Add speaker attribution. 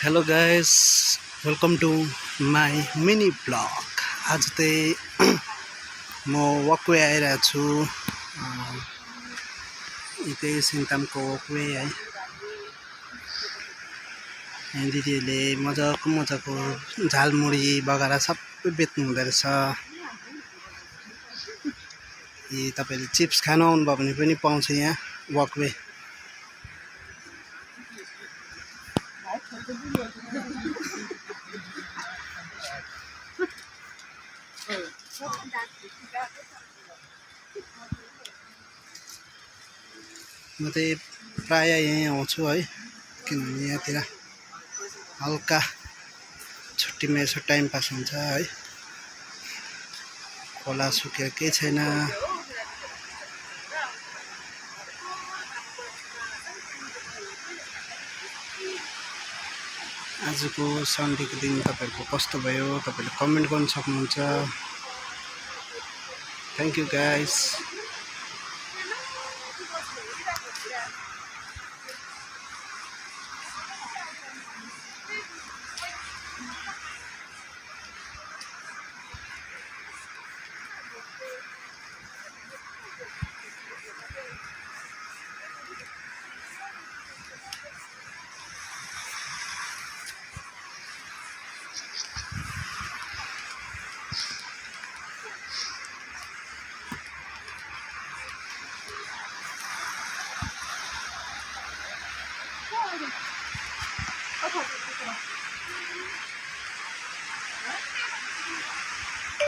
Speaker 1: Hello guys, welcome to my mini blog. आज चाहिँ म वकवे आइरहेको छु। यतै सिङतामको वकवे है। यहाँ दिदीहरूले मजाको झालमुरी बगरा सबै बेच्नु हुँदो रहेछ। तपाईँले चिप्स खानु आउनुभयो भने पनि पाउँछ यहाँ वकवे। म चाहिँ प्राय यहीँ आउँछु है, किनभने यहाँतिर हल्का छुट्टीमा यसो टाइम पास हुन्छ है। खोला सुकेर केही छैन। आजको सन्डेको दिन तपाईँहरूको कस्तो भयो, तपाईँले कमेन्ट गर्न सक्नुहुन्छ। Thank you guys.